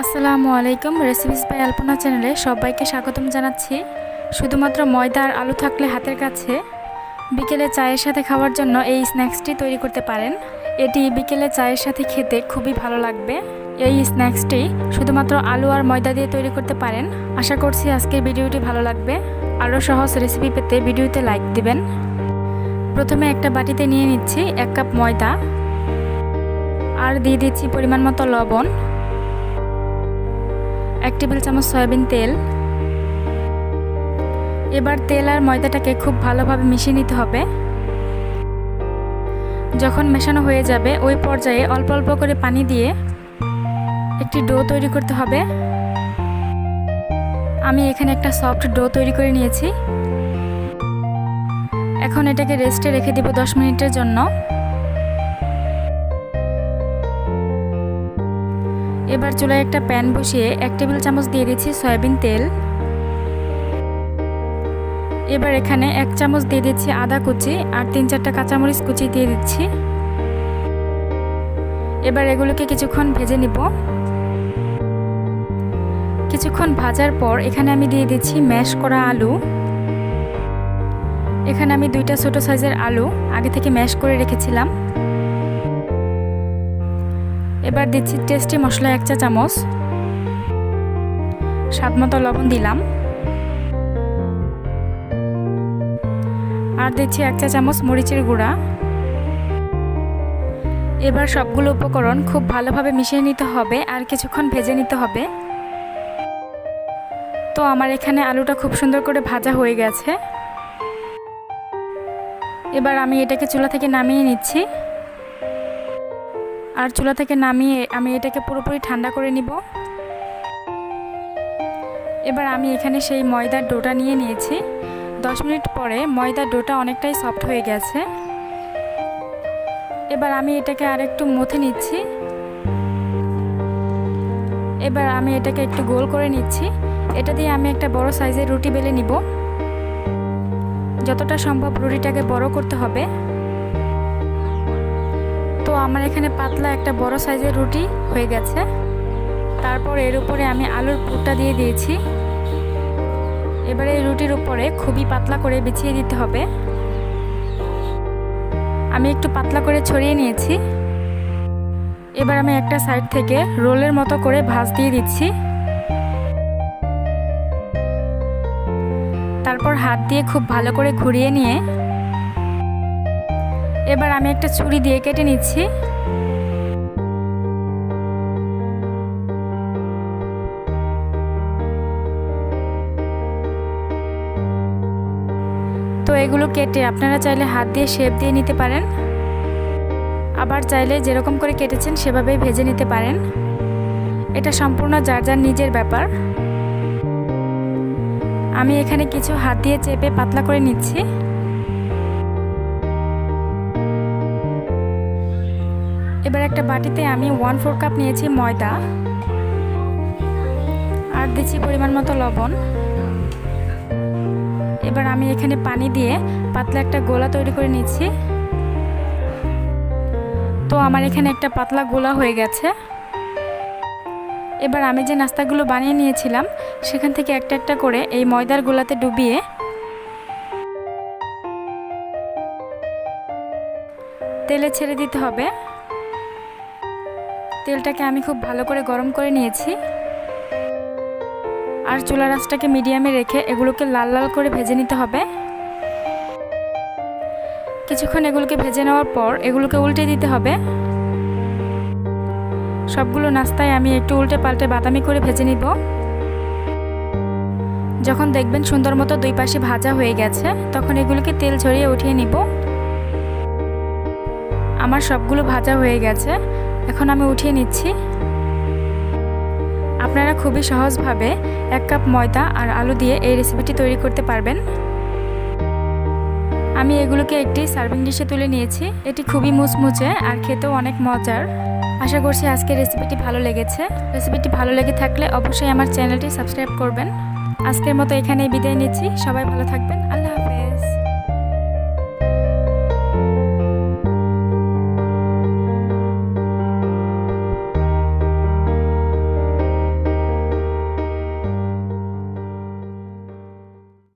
আসসালামু আলাইকুম। Recipes by আলপনা চ্যানেলে সবাইকে স্বাগতম জানাচ্ছি। শুধুমাত্র ময়দা আর আলু থাকলে হাতের কাছে বিকেলে চায়ের সাথে খাওয়ার জন্য এই স্ন্যাক্সটি তৈরি করতে পারেন। এটি বিকেলে চায়ের সাথে খেতে খুবই ভালো লাগবে। এই স্ন্যাক্সটি শুধুমাত্র আলু আর ময়দা দিয়ে তৈরি করতে পারেন। আশা করছি আজকের ভিডিওটি ভালো লাগবে। আরও সহজ রেসিপি পেতে ভিডিওতে লাইক দিবেন। প্রথমে একটা বাটিতে নিয়ে নিচ্ছি 1 কাপ ময়দা আর দিয়ে দিচ্ছি পরিমাণ মতো লবণ, 1 টেবিল চামচ সয়াবিন তেল। এবার তেল আর ময়দাটাকে খুব ভালোভাবে মিশিয়ে নিতে হবে। যখন মেশানো হয়ে যাবে ওই পর্যায়ে অল্প অল্প করে পানি দিয়ে একটি ডো তৈরি করতে হবে। আমি এখানে একটা সফট ডো তৈরি করে নিয়েছি। এখন এটাকে রেস্টে রেখে দেব 10 মিনিটের জন্য। এবার চুলায় একটা প্যান বসিয়ে 1 টেবিল চামচ দিয়ে দিচ্ছি সয়াবিন তেল। এবার এখানে 1 চামচ দিয়ে দিচ্ছি আদা কুচি আর 3-4টা কাঁচামরিচ কুচি দিয়ে দিচ্ছি। এবার এগুলোকে কিছুক্ষণ ভেজে নিব। কিছুক্ষণ ভাজার পর এখানে আমি দিয়ে দিচ্ছি ম্যাশ করা আলু। এখানে আমি 2টা ছোট সাইজের আলু আগে থেকে ম্যাশ করে রেখেছিলাম। এবার দিচ্ছি টেস্টি মশলা 1 চা চামচ, স্বাদমতো লবণ দিলাম, আর দিচ্ছি 1 চা চামচ মরিচের গুঁড়া। এবার সবগুলো উপকরণ খুব ভালোভাবে মিশিয়ে নিতে হবে আর কিছুক্ষণ ভেজে নিতে হবে। তো আমার এখানে আলুটা খুব সুন্দর করে ভাজা হয়ে গেছে। এবার আমি এটাকে চুলা থেকে নামিয়ে নিচ্ছি। আর চুলা থেকে নামিয়ে আমি এটাকে পুরোপুরি ঠান্ডা করে নিব। এবার আমি এখানে সেই ময়দার ডোটা নিয়ে নিয়েছি। 10 মিনিট পরে ময়দার ডোটা অনেকটাই সফট হয়ে গেছে। এবার আমি এটাকে আর একটু মথে নিচ্ছি। এবার আমি এটাকে একটু গোল করে নিচ্ছি। এটা দিয়ে আমি একটা বড় সাইজের রুটি বেলে নিব। যতটা সম্ভব রুটিটাকে বড় করতে হবে। তো আমার এখানে পাতলা একটা বড় সাইজের রুটি হয়ে গেছে। তারপর এর উপরে আমি আলুর পুরটা দিয়ে দিয়েছি। এবারে এই রুটির উপরে খুবই পাতলা করে বিছিয়ে দিতে হবে। আমি একটু পাতলা করে ছড়িয়ে নিয়েছি। এবার আমি একটা সাইড থেকে রোলের মতো করে ভাঁজ দিয়ে দিচ্ছি। তারপর হাত দিয়ে খুব ভালো করে ঘুরিয়ে নিয়ে এবার আমি একটা ছুরি দিয়ে কেটে নিচ্ছি। তো এগুলো কেটে আপনারা চাইলে হাত দিয়ে শেপ দিয়ে নিতে পারেন, আবার চাইলে যেরকম করে কেটেছেন সেভাবেই ভেজে নিতে পারেন। এটা সম্পূর্ণ যার যার নিজের ব্যাপার। আমি এখানে কিছু হাত দিয়ে চেপে পাতলা করে নিচ্ছি। এবার একটা বাটিতে আমি 1/4 কাপ নিয়েছি ময়দা আর দিচ্ছি পরিমাণ মতো লবণ। এবার আমি এখানে পানি দিয়ে পাতলা একটা গোলা তৈরি করে নিচ্ছি। তো আমার এখানে একটা পাতলা গোলা হয়ে গেছে। এবার আমি যে নাস্তাগুলো বানিয়ে নিয়েছিলাম সেখান থেকে একটা একটা করে এই ময়দার গোলাতে ডুবিয়ে তেলে ছেড়ে দিতে হবে। তেলটাকে আমি খুব ভালো করে গরম করে নিয়েছি। আর চুলার আঁচটাকে মিডিয়ামে রেখে এগুলোকে লাল লাল করে ভেজে নিতে হবে। কিছুক্ষণ এগুলোকে ভেজে নেওয়ার পর এগুলোকে উল্টে দিতে হবে। সবগুলো নাস্তায় আমি একটু উল্টে পাল্টে বাদামি করে ভেজে নিব। যখন দেখবেন সুন্দর মতো 2 পাশে ভাজা হয়ে গেছে তখন এগুলোকে তেল ঝরিয়ে উঠিয়ে নিব। আমার সবগুলো ভাজা হয়ে গেছে, এখন আমি উঠিয়ে নিচ্ছি। আপনারা খুবই সহজভাবে 1 কাপ ময়দা আর আলু দিয়ে এই রেসিপিটি তৈরি করতে পারবেন। আমি এগুলোকে একটি সার্ভিং ডিশে তুলে নিয়েছি। এটি খুবই মুচমুচে আর খেতেও অনেক মজার। আশা করছি আজকের রেসিপিটি ভালো লেগেছে। রেসিপিটি ভালো লেগে থাকলে অবশ্যই আমার চ্যানেলটি সাবস্ক্রাইব করবেন। আজকের মতো এখানেই বিদায় নিচ্ছি। সবাই ভালো থাকবেন। আল্লাহ হাফেজ।